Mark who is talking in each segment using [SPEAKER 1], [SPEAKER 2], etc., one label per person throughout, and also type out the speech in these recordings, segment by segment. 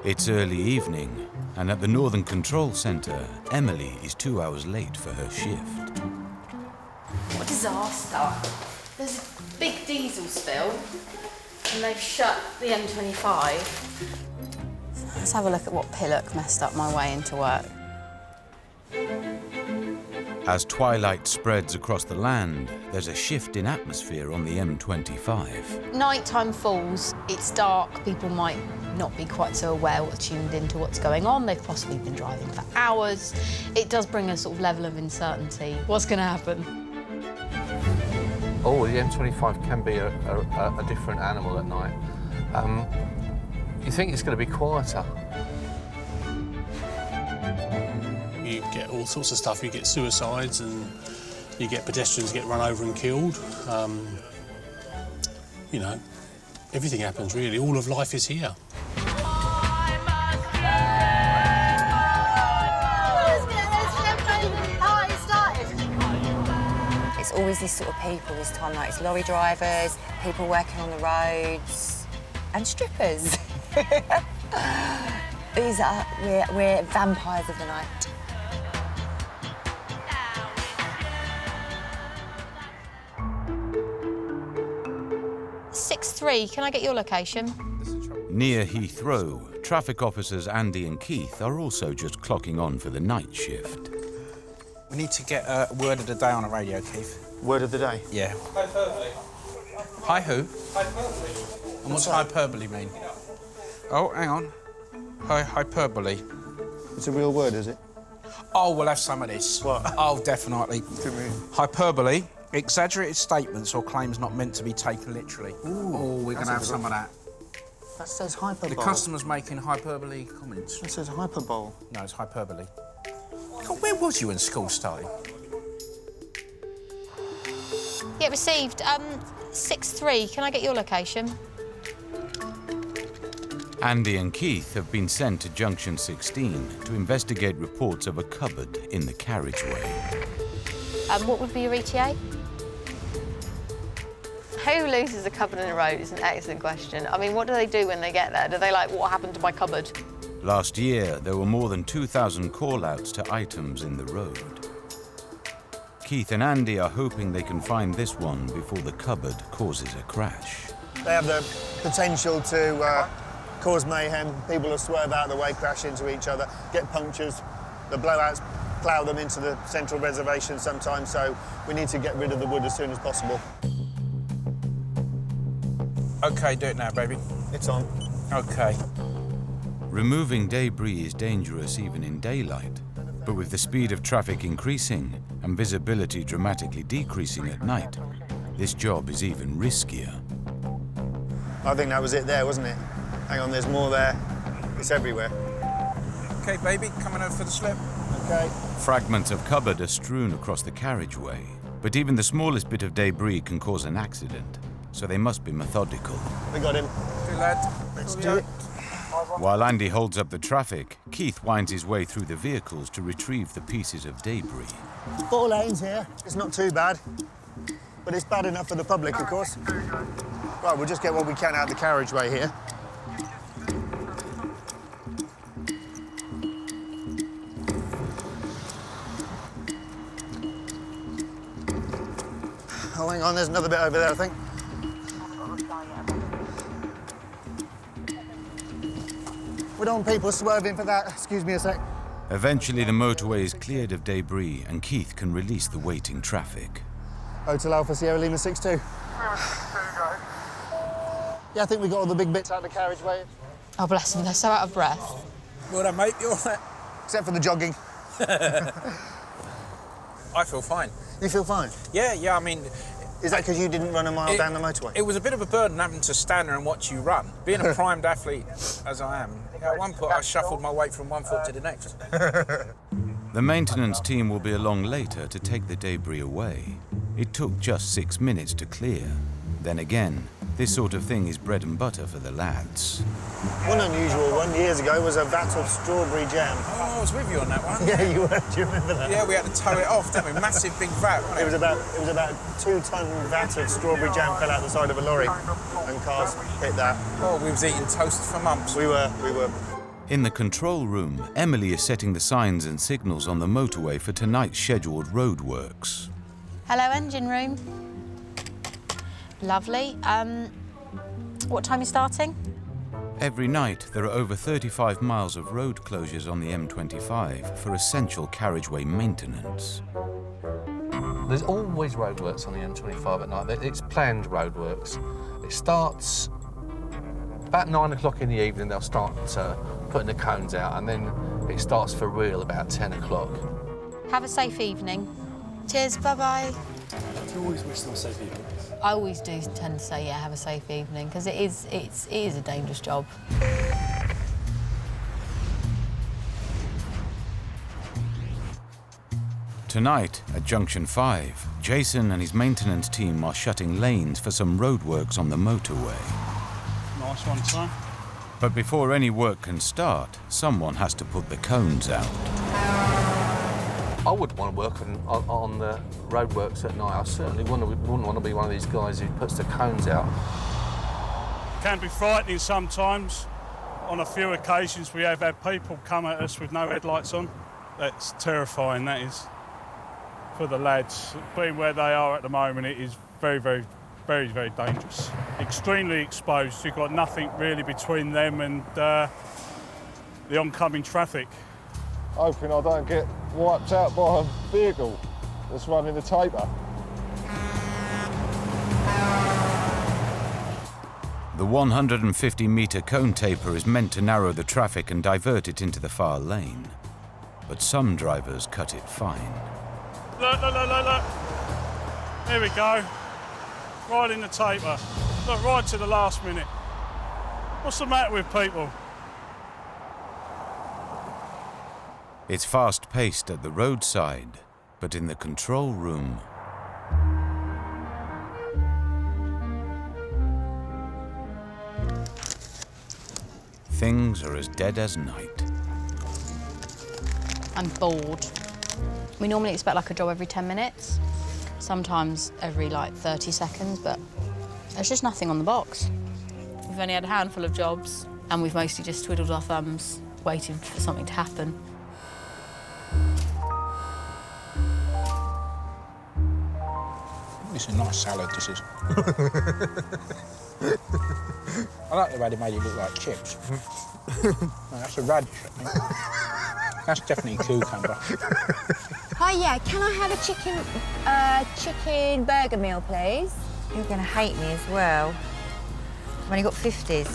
[SPEAKER 1] It's early evening, and at the Northern Control Centre, Emily is 2 hours late for her shift.
[SPEAKER 2] What a disaster. There's a big diesel spill, and they've shut the M25. Let's have a look at what pillock messed up my way into work.
[SPEAKER 1] As twilight spreads across the land, there's a shift in atmosphere on the M25.
[SPEAKER 2] Nighttime falls, it's dark, people might not be quite so aware or tuned into what's going on. They've possibly been driving for hours. It does bring a sort of level of uncertainty. What's going to happen?
[SPEAKER 3] Oh, the M25 can be a different animal at night. You think it's going to be quieter?
[SPEAKER 4] You get all sorts of stuff. You get suicides and you get pedestrians get run over and killed. You know, everything happens, really. All of life is here.
[SPEAKER 5] It's always these sort of people this time, like it's lorry drivers, people working on the roads, and strippers. We're vampires of the night.
[SPEAKER 2] Can I get your location?
[SPEAKER 1] Near Heathrow, traffic officers Andy and Keith are also just clocking on for the night shift.
[SPEAKER 6] We need to get a word of the day on the radio, Keith.
[SPEAKER 7] Word of the day?
[SPEAKER 6] Yeah. Hyperbole. Hi who? Hyperbole. And what's hyperbole mean? Oh, hang on. Hyperbole.
[SPEAKER 7] It's a real word, is it?
[SPEAKER 6] Oh, we'll have some of this.
[SPEAKER 7] What?
[SPEAKER 6] Oh, definitely.
[SPEAKER 7] Give me.
[SPEAKER 6] Hyperbole. Exaggerated statements or claims not meant to be taken literally.
[SPEAKER 7] Ooh,
[SPEAKER 6] oh, we're going to have some of that.
[SPEAKER 7] That says hyperbole.
[SPEAKER 6] The customer's making hyperbole comments.
[SPEAKER 7] That says hyperbole.
[SPEAKER 6] No, it's hyperbole. God, where was you when school started?
[SPEAKER 2] Yeah, received. 63. Can I get your location?
[SPEAKER 1] Andy and Keith have been sent to Junction 16 to investigate reports of a cupboard in the carriageway.
[SPEAKER 2] What would be your ETA? Who loses a cupboard in a road is an excellent question. I mean, what do they do when they get there? Do they like, what happened to my cupboard?
[SPEAKER 1] Last year, there were more than 2,000 call-outs to items in the road. Keith and Andy are hoping they can find this one before the cupboard causes a crash.
[SPEAKER 7] They have the potential to cause mayhem. People will swerve out of the way, crash into each other, get punctures. The blowouts plough them into the central reservation sometimes, so we need to get rid of the wood as soon as possible.
[SPEAKER 6] OK, do it now, baby.
[SPEAKER 7] It's on.
[SPEAKER 6] OK.
[SPEAKER 1] Removing debris is dangerous even in daylight, but with the speed of traffic increasing and visibility dramatically decreasing at night, this job is even riskier.
[SPEAKER 7] I think that was it there, wasn't it? Hang on, there's more there. It's everywhere.
[SPEAKER 6] OK, baby, coming over for the slip.
[SPEAKER 7] OK.
[SPEAKER 1] Fragments of cupboard are strewn across the carriageway, but even the smallest bit of debris can cause an accident, so they must be methodical.
[SPEAKER 7] We got him.
[SPEAKER 6] Good lad.
[SPEAKER 7] Let's do it.
[SPEAKER 1] While Andy holds up the traffic, Keith winds his way through the vehicles to retrieve the pieces of debris.
[SPEAKER 7] 4 lanes here. It's not too bad, but it's bad enough for the public, of course. Right, we'll just get what we can out of the carriageway here. Oh, hang on, there's another bit over there, I think. We don't want people swerving for that. Excuse me a sec.
[SPEAKER 1] Eventually, the motorway is cleared of debris and Keith can release the waiting traffic.
[SPEAKER 7] Hotel Alpha Sierra Lima 62. Yeah, I think we got all the big bits out of the carriageway.
[SPEAKER 2] Oh, bless them, they're so out of breath.
[SPEAKER 6] Well done, mate. You all right?
[SPEAKER 7] Except for the jogging.
[SPEAKER 6] I feel fine.
[SPEAKER 7] You feel fine?
[SPEAKER 6] Yeah, I mean...
[SPEAKER 7] Is that because you didn't run a mile down the motorway?
[SPEAKER 6] It was a bit of a burden having to stand there and watch you run. Being a primed athlete, as I am, at one point I shuffled my weight from one foot to the next.
[SPEAKER 1] The maintenance team will be along later to take the debris away. It took just 6 minutes to clear. Then again, this sort of thing is bread and butter for the lads.
[SPEAKER 7] One unusual one years ago was a vat of strawberry jam.
[SPEAKER 6] Oh, I was with you on that one.
[SPEAKER 7] Yeah, you were. Do you remember that?
[SPEAKER 6] Yeah, we had to tow it off, didn't we? Massive big vat, wasn't it?
[SPEAKER 7] It was about a 2-ton vat of strawberry jam fell out the side of a lorry, and cars hit that.
[SPEAKER 6] Oh, we was eating toast for months.
[SPEAKER 7] We were.
[SPEAKER 1] In the control room, Emily is setting the signs and signals on the motorway for tonight's scheduled roadworks.
[SPEAKER 2] Hello, engine room. Lovely. What time are you starting?
[SPEAKER 1] Every night, there are over 35 miles of road closures on the M25 for essential carriageway maintenance.
[SPEAKER 3] There's always roadworks on the M25 at night. It's planned roadworks. It starts about 9 o'clock in the evening. They'll start putting the cones out, and then it starts for real about 10 o'clock.
[SPEAKER 2] Have a safe evening. Cheers, bye-bye.
[SPEAKER 4] You always wish them a safe evening.
[SPEAKER 2] I always do tend to say, yeah, have a safe evening, because it is a dangerous job.
[SPEAKER 1] Tonight, at Junction 5, Jason and his maintenance team are shutting lanes for some roadworks on the motorway.
[SPEAKER 4] Nice one, son.
[SPEAKER 1] But before any work can start, someone has to put the cones out.
[SPEAKER 3] I wouldn't want to work on the roadworks at night. I certainly wouldn't want to be one of these guys who puts the cones out.
[SPEAKER 8] Can be frightening sometimes. On a few occasions we have had people come at us with no headlights on. That's terrifying, that is. For the lads, being where they are at the moment, it is very, very, very, very dangerous. Extremely exposed. You've got nothing really between them and the oncoming traffic.
[SPEAKER 9] Hoping I don't get wiped out by a vehicle that's running the taper.
[SPEAKER 1] The 150-metre cone taper is meant to narrow the traffic and divert it into the far lane. But some drivers cut it fine.
[SPEAKER 8] Look, look, look, look, look. Here we go. Right in the taper. Look, right to the last minute. What's the matter with people?
[SPEAKER 1] It's fast-paced at the roadside, but in the control room, things are as dead as night.
[SPEAKER 2] I'm bored. We normally expect like a job every 10 minutes, sometimes every like 30 seconds, but there's just nothing on the box. We've only had a handful of jobs, and we've mostly just twiddled our thumbs, waiting for something to happen.
[SPEAKER 6] It's a nice salad, this is. I like the way they made it look like chips. No, that's a radish, I think. That's definitely cucumber.
[SPEAKER 5] Hi, yeah, can I have a chicken burger meal, please? You're going to hate me as well. I've only got 50s.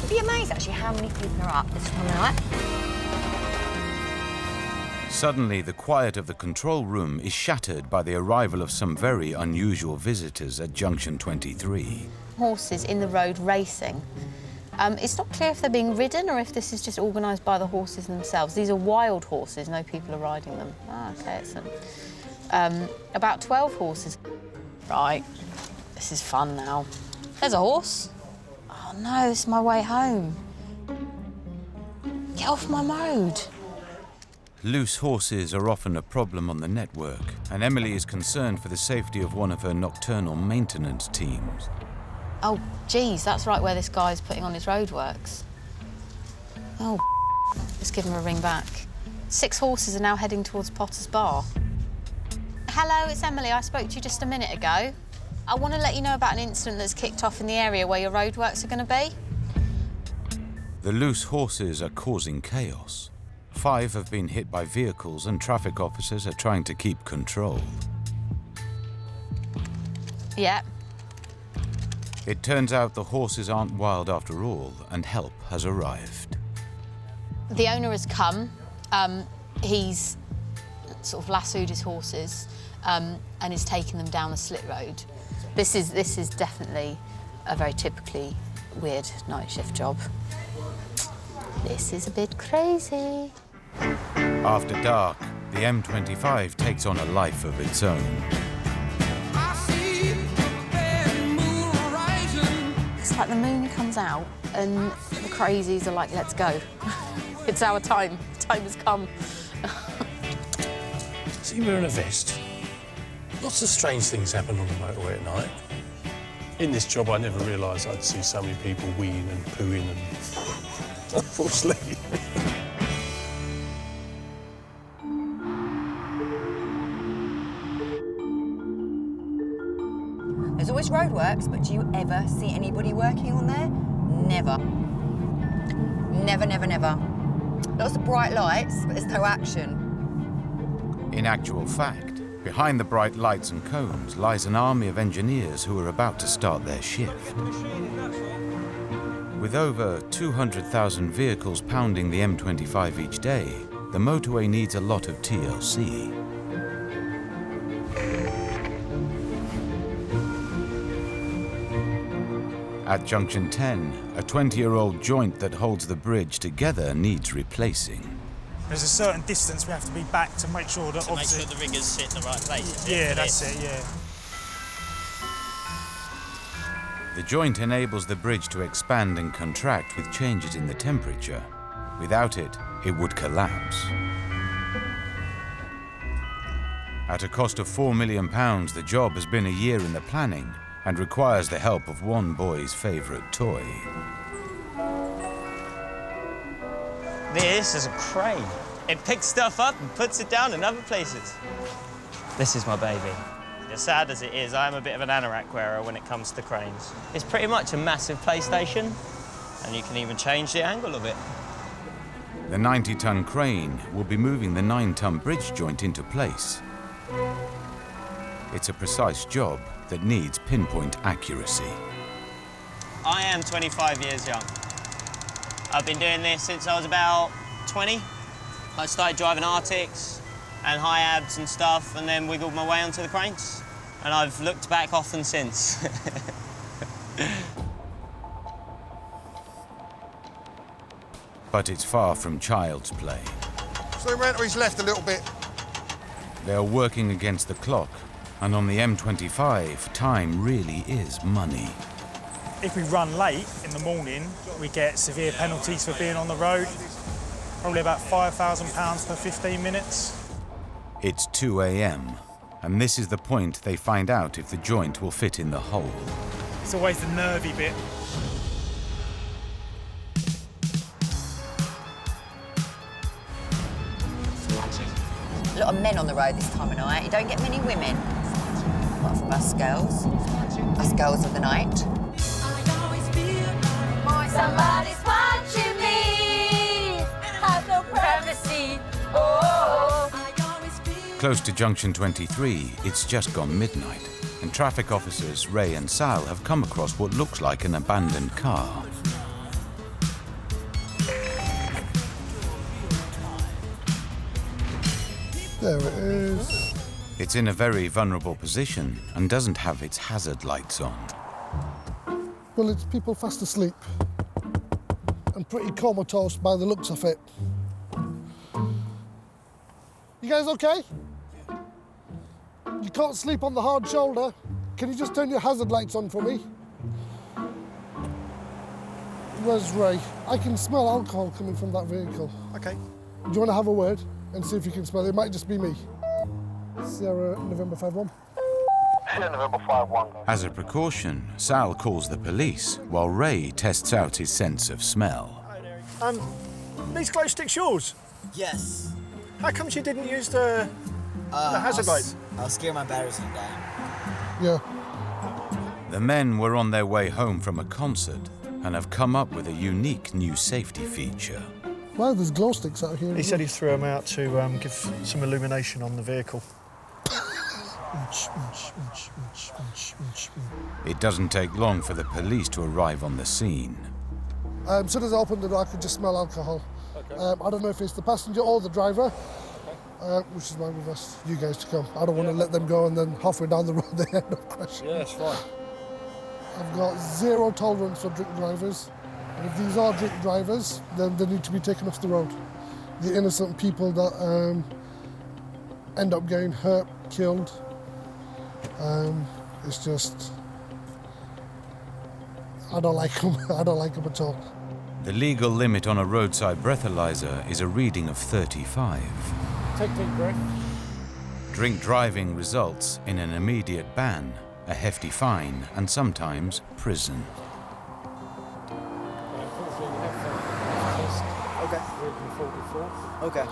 [SPEAKER 5] You'd be amazed, actually, how many people are up this time of night.
[SPEAKER 1] Suddenly, the quiet of the control room is shattered by the arrival of some very unusual visitors at Junction 23.
[SPEAKER 2] Horses in the road racing. It's not clear if they're being ridden or if this is just organised by the horses themselves. These are wild horses, no people are riding them. Ah, OK, excellent. About 12 horses. Right, this is fun now. There's a horse. Oh no, this is my way home. Get off my road.
[SPEAKER 1] Loose horses are often a problem on the network, and Emily is concerned for the safety of one of her nocturnal maintenance teams.
[SPEAKER 2] Oh, geez, that's right where this guy's putting on his roadworks. Oh, let's give him a ring back. 6 horses are now heading towards Potter's Bar. Hello, it's Emily. I spoke to you just a minute ago. I want to let you know about an incident that's kicked off in the area where your roadworks are going to be.
[SPEAKER 1] The loose horses are causing chaos. 5 have been hit by vehicles and traffic officers are trying to keep control.
[SPEAKER 2] Yeah.
[SPEAKER 1] It turns out the horses aren't wild after all, and help has arrived.
[SPEAKER 2] The owner has come. He's sort of lassoed his horses and is taking them down a slit road. This is definitely a very typically weird night shift job. This is a bit crazy.
[SPEAKER 1] After dark, the M25 takes on a life of its own.
[SPEAKER 2] It's like the moon comes out and the crazies are like, let's go. It's our time. The time has come.
[SPEAKER 4] See, we're in a vest. Lots of strange things happen on the motorway at night. In this job, I never realised I'd see so many people weeing and pooing and
[SPEAKER 9] fall asleep.
[SPEAKER 5] There's always roadworks, but do you ever see anybody working on there? Never. Never, never, never. Lots of bright lights, but there's no action.
[SPEAKER 1] In actual fact, behind the bright lights and cones lies an army of engineers who are about to start their shift. With over 200,000 vehicles pounding the M25 each day, the motorway needs a lot of TLC. At junction 10, a 20-year-old joint that holds the bridge together needs replacing.
[SPEAKER 10] There's a certain distance we have to be back to make sure that
[SPEAKER 11] to make sure the riggers sit in the right place.
[SPEAKER 10] Yeah, that's it, yeah.
[SPEAKER 1] The joint enables the bridge to expand and contract with changes in the temperature. Without it, it would collapse. At a cost of £4 million, the job has been a year in the planning and requires the help of one boy's favourite toy.
[SPEAKER 11] This is a crane. It picks stuff up and puts it down in other places. This is my baby. As sad as it is, I'm a bit of an anorak wearer when it comes to cranes. It's pretty much a massive PlayStation, and you can even change the angle of it.
[SPEAKER 1] The 90-ton crane will be moving the 9-ton bridge joint into place. It's a precise job that needs pinpoint accuracy.
[SPEAKER 11] I am 25 years young. I've been doing this since I was about 20. I started driving Arctics and high abs and stuff, and then wiggled my way onto the cranes. And I've looked back often since.
[SPEAKER 1] But it's far from child's play.
[SPEAKER 9] So he's left a little bit.
[SPEAKER 1] They are working against the clock, and on the M25, time really is money.
[SPEAKER 10] If we run late in the morning, we get severe penalties for being on the road. Probably about £5,000 per 15 minutes.
[SPEAKER 1] It's 2 a.m, and this is the point they find out if the joint will fit in the hole.
[SPEAKER 10] It's always the nervy bit.
[SPEAKER 5] A lot of men on the road this time of night. You don't get many women. Apart from us girls. Us girls of the night.
[SPEAKER 12] Somebody's watching me. Have no privacy. Oh.
[SPEAKER 1] Close to junction 23, it's just gone midnight, and traffic officers Ray and Sal have come across what looks like an abandoned car.
[SPEAKER 9] There it is.
[SPEAKER 1] It's in a very vulnerable position and doesn't have its hazard lights on.
[SPEAKER 9] Well, it's people fast asleep and pretty comatose by the looks of it. You guys okay? You can't sleep on the hard shoulder. Can you just turn your hazard lights on for me? Where's Ray? I can smell alcohol coming from that vehicle.
[SPEAKER 10] Okay.
[SPEAKER 9] Do you want to have a word and see if you can smell it? It might just be me. Sierra November 5-1.
[SPEAKER 13] Sierra November 5-1.
[SPEAKER 1] As a precaution, Sal calls the police while Ray tests out his sense of smell.
[SPEAKER 10] These glow sticks yours?
[SPEAKER 14] Yes.
[SPEAKER 10] How come you didn't use the hazard lights?
[SPEAKER 14] I was scared my batteries would die.
[SPEAKER 9] Yeah.
[SPEAKER 1] The men were on their way home from a concert and have come up with a unique new safety feature.
[SPEAKER 9] Wow, there's glow sticks out here.
[SPEAKER 10] He said he threw them out to give some illumination on the vehicle.
[SPEAKER 1] It doesn't take long for the police to arrive on the scene.
[SPEAKER 9] As soon as I opened the door, I could just smell alcohol. Okay. I don't know if it's the passenger or the driver, which is why we've asked you guys to come. I don't want to let them go and then halfway down the road they end up crashing.
[SPEAKER 10] Yeah, it's fine.
[SPEAKER 9] I've got zero tolerance for drink drivers. And if these are drink drivers, then they need to be taken off the road. The innocent people that end up getting hurt, killed, it's just, I don't like them. I don't like them at all.
[SPEAKER 1] The legal limit on a roadside breathalyzer is a reading of 35.
[SPEAKER 10] Take deep breath.
[SPEAKER 1] Drink driving results in an immediate ban, a hefty fine, and sometimes prison.
[SPEAKER 14] Okay. Okay.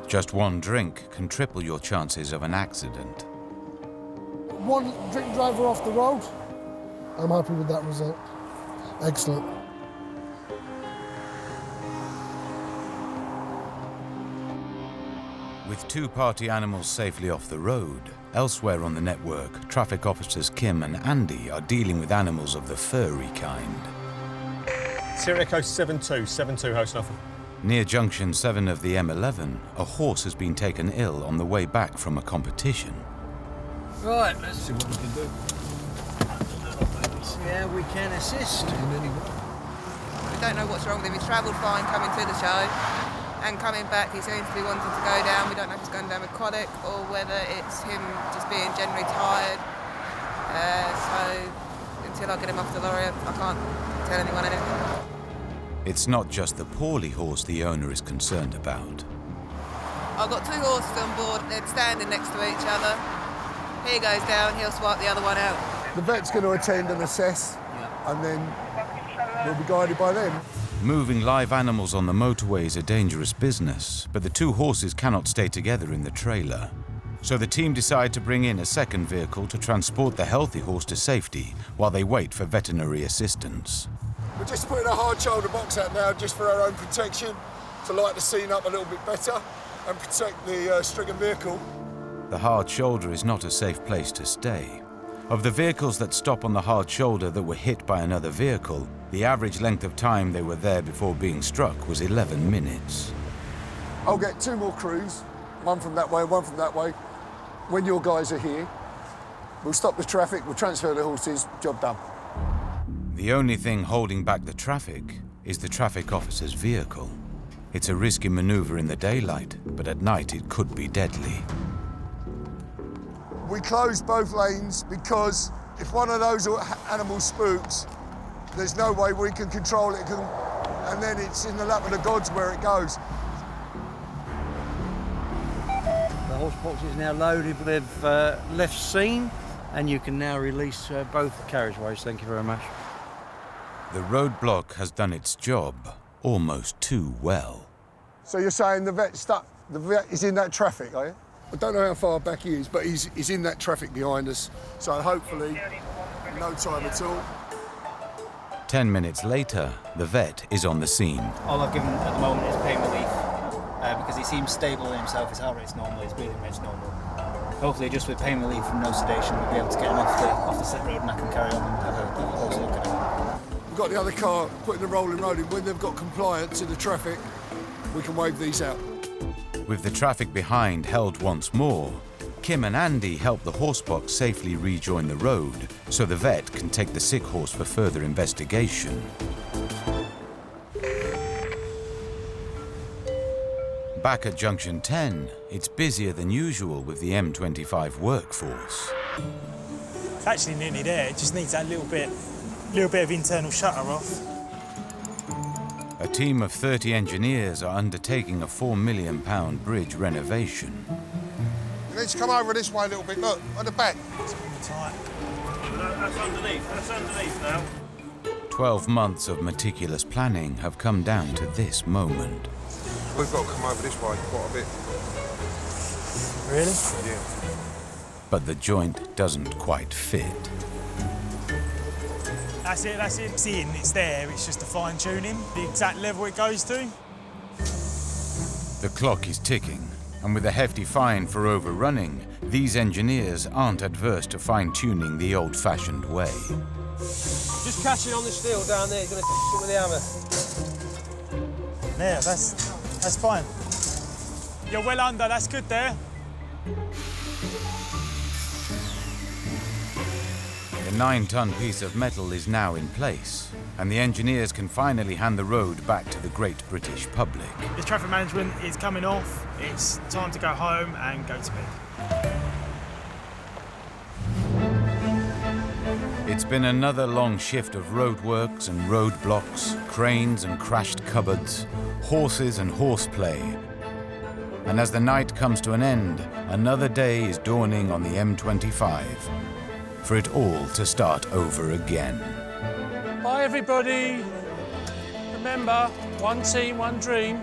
[SPEAKER 1] Just one drink can triple your chances of an accident.
[SPEAKER 9] One drink driver off the road. I'm happy with that result. Excellent.
[SPEAKER 1] With two party animals safely off the road, elsewhere on the network, traffic officers Kim and Andy are dealing with animals of the furry kind.
[SPEAKER 15] Sierra Echo 72 host offer.
[SPEAKER 1] Near junction 7 of the M11, a horse has been taken ill on the way back from a competition.
[SPEAKER 16] Right, let's see what we can do. See how we can assist in any way.
[SPEAKER 17] We don't know what's wrong with him. He's travelled fine coming to the show, and coming back he seems to be wanting to go down. We don't know if he's going down with colic or whether it's him just being generally tired. So until I get him off the lorry, I can't tell anyone anything.
[SPEAKER 1] It's not just the poorly horse the owner is concerned about.
[SPEAKER 17] I've got two horses on board. They're standing next to each other. He goes down, he'll swipe the other one out.
[SPEAKER 7] The vet's going to attend and assess, and then we'll be guided by them.
[SPEAKER 1] Moving live animals on the motorway is a dangerous business, but the two horses cannot stay together in the trailer. So the team decide to bring in a second vehicle to transport the healthy horse to safety while they wait for veterinary assistance.
[SPEAKER 7] We're just putting a hard shoulder box out now just for our own protection, to light the scene up a little bit better and protect the stricken vehicle.
[SPEAKER 1] The hard shoulder is not a safe place to stay. Of the vehicles that stop on the hard shoulder that were hit by another vehicle, the average length of time they were there before being struck was 11 minutes.
[SPEAKER 7] I'll get two more crews, one from that way, one from that way. When your guys are here, we'll stop the traffic, we'll transfer the horses, job done.
[SPEAKER 1] The only thing holding back the traffic is the traffic officer's vehicle. It's a risky maneuver in the daylight, but at night it could be deadly.
[SPEAKER 7] We close both lanes because if one of those animals spooks, there's no way we can control it, and then it's in the lap of the gods where it goes.
[SPEAKER 16] The horse box is now loaded with left scene, and you can now release both carriageways. Thank you very much.
[SPEAKER 1] The roadblock has done its job almost too well.
[SPEAKER 7] So you're saying the vet's stuck, the vet is in that traffic, are you? I don't know how far back he is, but he's in that traffic behind us, so hopefully no time at all.
[SPEAKER 1] 10 minutes later, the vet is on the scene.
[SPEAKER 14] All I've given at the moment is pain relief because he seems stable in himself. His heart rate's normal, his breathing rate's normal. Hopefully, just with pain relief and no sedation, we'll be able to get him off the slip road and I can carry on and have a closer look at him.
[SPEAKER 7] We've got the other car putting the rolling road in. When they've got compliance in the traffic, we can wave these out.
[SPEAKER 1] With the traffic behind held once more, Kim and Andy help the horsebox safely rejoin the road so the vet can take the sick horse for further investigation. Back at junction 10, it's busier than usual with the M25 workforce.
[SPEAKER 10] It's actually nearly there. It just needs that little bit of internal shutter off.
[SPEAKER 1] A team of 30 engineers are undertaking a £4 million bridge renovation.
[SPEAKER 7] You need to come over this way a little bit. Look, at the back.
[SPEAKER 15] That's underneath now.
[SPEAKER 1] 12 months of meticulous planning have come down to this moment.
[SPEAKER 18] We've got to come over this way quite a bit.
[SPEAKER 10] Really?
[SPEAKER 18] Yeah.
[SPEAKER 1] But the joint doesn't quite fit.
[SPEAKER 10] That's it. It's in, it's there. It's just a fine-tuning, the exact level it goes to.
[SPEAKER 1] The clock is ticking, and with a hefty fine for overrunning, these engineers aren't adverse to fine-tuning the old-fashioned way.
[SPEAKER 15] Just catching on the steel down there, he's going to it with the hammer.
[SPEAKER 10] There, that's fine. You're well under, that's good there.
[SPEAKER 1] The 9-ton piece of metal is now in place, and the engineers can finally hand the road back to the great British public.
[SPEAKER 10] The traffic management is coming off. It's time to go home and go to bed.
[SPEAKER 1] It's been another long shift of roadworks and roadblocks, cranes and crashed cupboards, horses and horseplay. And as the night comes to an end, another day is dawning on the M25. For it all to start over again.
[SPEAKER 15] Bye, everybody. Remember,
[SPEAKER 4] One team, one dream.